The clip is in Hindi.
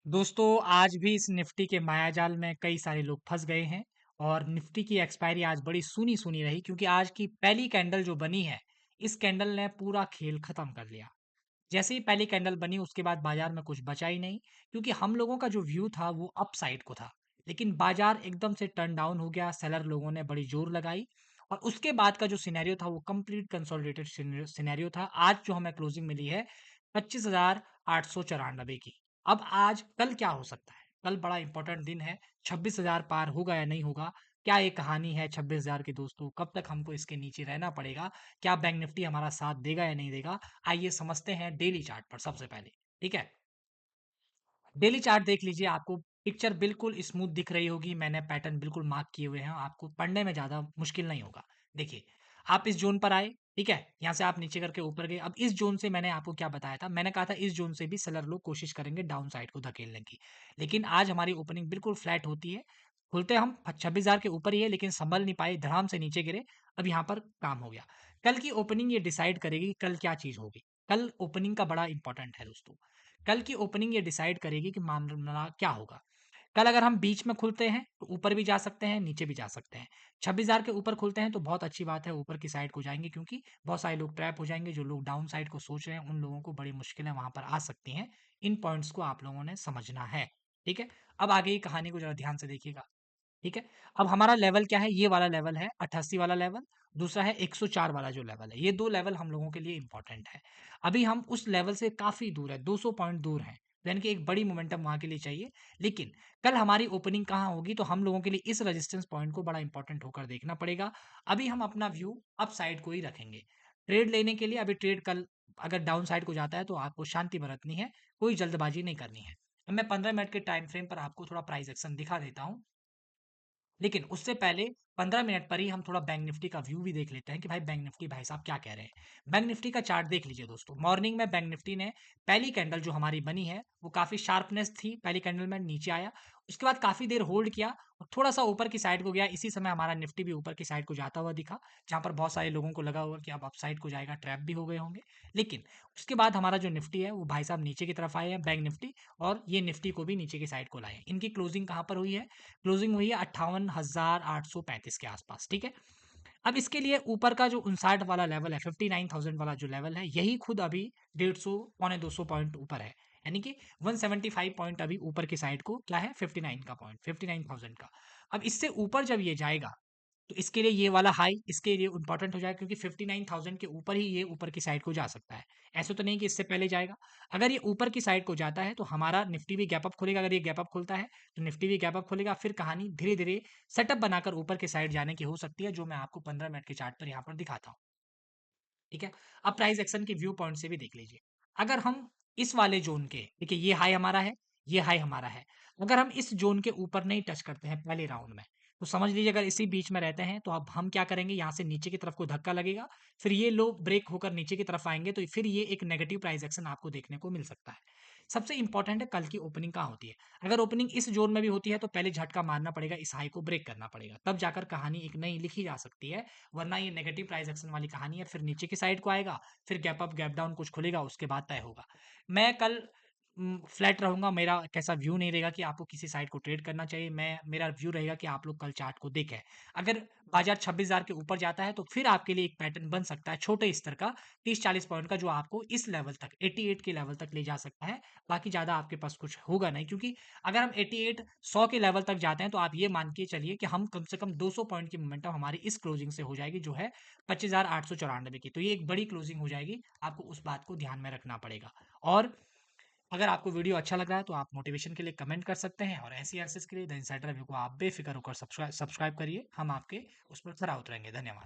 दोस्तों आज भी इस निफ्टी के मायाजाल में कई सारे लोग फंस गए हैं और निफ्टी की एक्सपायरी आज बड़ी सुनी सुनी रही क्योंकि आज की पहली कैंडल जो बनी है इस कैंडल ने पूरा खेल खत्म कर लिया। जैसे ही पहली कैंडल बनी उसके बाद बाजार में कुछ बचा ही नहीं क्योंकि हम लोगों का जो व्यू था वो अप साइड को था। लेकिन बाजार एकदम से टर्न डाउन हो गया, सेलर लोगों ने बड़ी जोर लगाई और उसके बाद का जो सिनेरियो था वो कंप्लीट कंसोलिडेटेड सिनेरियो था। आज जो हमें क्लोजिंग मिली है 25,894 की। अब आज कल क्या हो सकता है? कल बड़ा इंपॉर्टेंट दिन है। 26,000 पार होगा या नहीं होगा? क्या ये कहानी है 26,000 की दोस्तों? कब तक हमको इसके नीचे रहना पड़ेगा? क्या बैंक निफ्टी हमारा साथ देगा या नहीं देगा? आइए समझते हैं डेली चार्ट पर सबसे पहले। ठीक है, डेली चार्ट देख लीजिए, आपको पिक्चर बिल्कुल स्मूथ दिख रही होगी। मैंने पैटर्न बिल्कुल मार्क किए हुए हैं, आपको पढ़ने में ज्यादा मुश्किल नहीं होगा। देखिए, आप इस जोन पर आए, ठीक है, यहाँ से आप नीचे करके ऊपर गए। अब इस जोन से मैंने आपको क्या बताया था? मैंने कहा था इस जोन से भी सेलर लोग कोशिश करेंगे डाउन साइड को धकेलने की। लेकिन आज हमारी ओपनिंग बिल्कुल फ्लैट होती है। खुलते हम 26,000 के ऊपर ही है लेकिन संभल नहीं पाए, धड़ाम से नीचे गिरे। अब यहाँ पर काम हो गया। कल की ओपनिंग ये डिसाइड करेगी कल क्या चीज होगी। कल ओपनिंग का बड़ा इंपॉर्टेंट है दोस्तों। कल की ओपनिंग ये डिसाइड करेगी कि मामला क्या होगा। कल अगर हम बीच में खुलते हैं तो ऊपर भी जा सकते हैं, नीचे भी जा सकते हैं। 26,000 के ऊपर खुलते हैं तो बहुत अच्छी बात है, ऊपर की साइड को जाएंगे क्योंकि बहुत सारे लोग ट्रैप हो जाएंगे। जो लोग डाउन साइड को सोच रहे हैं उन लोगों को बड़ी मुश्किलें वहां पर आ सकती हैं। इन पॉइंट्स को आप लोगों ने समझना है। ठीक है, अब आगे की कहानी को जरा ध्यान से देखिएगा। ठीक है, अब हमारा लेवल क्या है? ये वाला लेवल है 88 वाला लेवल। दूसरा है 104 वाला जो लेवल है। ये दो लेवल हम लोगों के लिए इंपॉर्टेंट है। अभी हम उस लेवल से काफी दूर है, 200 पॉइंट दूर हैं। यानी कि एक बड़ी मोमेंटम वहां के लिए चाहिए। लेकिन कल हमारी ओपनिंग कहाँ होगी तो हम लोगों के लिए इस रेजिस्टेंस पॉइंट को बड़ा इंपॉर्टेंट होकर देखना पड़ेगा। अभी हम अपना व्यू अप साइड को ही रखेंगे ट्रेड लेने के लिए। अभी ट्रेड कल अगर डाउन साइड को जाता है तो आपको शांति बरतनी है, कोई जल्दबाजी नहीं करनी है। अब मैं 15 मिनट के टाइम फ्रेम पर आपको थोड़ा प्राइस एक्शन दिखा देता हूँ। लेकिन उससे पहले 15 मिनट पर ही हम थोड़ा बैंक निफ्टी का व्यू भी देख लेते हैं कि भाई बैंक निफ्टी भाई साहब क्या कह रहे हैं। बैंक निफ्टी का चार्ट देख लीजिए दोस्तों। मॉर्निंग में बैंक निफ्टी ने पहली कैंडल जो हमारी बनी है वो काफी शार्पनेस थी, पहली कैंडल में नीचे आया, उसके बाद काफी देर होल्ड किया और थोड़ा सा ऊपर की साइड को गया। इसी समय हमारा निफ्टी भी ऊपर की साइड को जाता हुआ दिखा, जहां पर बहुत सारे लोगों को लगा हुआ कि अब अप साइड को जाएगा, ट्रैप भी हो गए होंगे। लेकिन उसके बाद हमारा जो निफ्टी है वो भाई साहब नीचे की तरफ आए हैं बैंक निफ्टी, और ये निफ्टी को भी नीचे की साइड को लाए। इनकी क्लोजिंग कहां पर हुई है? क्लोजिंग हुई है 58,835 के आसपास। ठीक है, अब इसके लिए ऊपर का जो 59 वाला लेवल है, 59,000 वाला जो लेवल है, यही खुद अभी 150 पौने 200 पॉइंट ऊपर है। यानी कि 175 पॉइंट अभी ऊपर की साइड को क्या है, 59 का पॉइंट, 59,000 का। अब इससे ऊपर जब ये जाएगा तो इसके लिए ये वाला हाई इसके लिए इंपॉर्टेंट हो जाएगा क्योंकि 59,000 के ऊपर ही ये ऊपर की साइड को जा सकता है। ऐसे तो नहीं कि इससे पहले जाएगा। अगर ये ऊपर की साइड को जाता है तो हमारा निफ्टी भी गैप अप खोलेगा। अगर ये गैप अप खुलता है तो निफ्टी भी गैप अप खोलेगा। फिर कहानी धीरे धीरे सेटअप बनाकर ऊपर की साइड जाने की हो सकती है, जो मैं आपको 15 मिनट के चार्ट पर यहाँ पर दिखाता हूँ। ठीक है, अब प्राइस एक्शन के व्यू पॉइंट से भी देख लीजिए। अगर हम इस वाले जोन के, देखिए ये हाई हमारा है, ये हाई हमारा है, अगर हम इस जोन के ऊपर नहीं टच करते हैं पहले राउंड में तो समझ लीजिए अगर इसी बीच में रहते हैं तो अब हम क्या करेंगे, यहाँ से नीचे की तरफ को धक्का लगेगा, फिर ये लो ब्रेक होकर नीचे की तरफ आएंगे तो फिर ये एक नेगेटिव प्राइस एक्शन आपको देखने को मिल सकता है। सबसे इंपॉर्टेंट है कल की ओपनिंग कहाँ होती है। अगर ओपनिंग इस जोन में भी होती है तो पहले झटका मारना पड़ेगा, इस हाई को ब्रेक करना पड़ेगा, तब जाकर कहानी एक नई लिखी जा सकती है। वरना ये नेगेटिव प्राइस एक्शन वाली कहानी है, फिर नीचे की साइड को आएगा, फिर गैप अप गैप डाउन कुछ खुलेगा, उसके बाद तय होगा। मैं कल फ्लैट रहूंगा, मेरा कैसा व्यू नहीं रहेगा कि आपको किसी साइड को ट्रेड करना चाहिए। मैं मेरा व्यू रहेगा कि आप लोग कल चार्ट को देखें। अगर बाजार 26,000 के ऊपर जाता है तो फिर आपके लिए एक पैटर्न बन सकता है छोटे स्तर का, 30-40 पॉइंट का, जो आपको इस लेवल तक 88 के लेवल तक ले जा सकता है। बाकी ज्यादा आपके पास कुछ होगा नहीं, क्योंकि अगर हम 88 100 के लेवल तक जाते हैं तो आप ये मान के चलिए कि हम कम से कम 200 पॉइंट की मोमेंटम हमारी इस क्लोजिंग से हो जाएगी, जो है 25,894 की। तो ये एक बड़ी क्लोजिंग हो जाएगी, आपको उस बात को ध्यान में रखना पड़ेगा। और अगर आपको वीडियो अच्छा लग रहा है तो आप मोटिवेशन के लिए कमेंट कर सकते हैं, और ऐसी एनालिसिस के लिए द इनसाइडर व्यू को आप बेफिक्र होकर सब्सक्राइब करिए। हम आपके उस पर खरा उतरेंगे। धन्यवाद।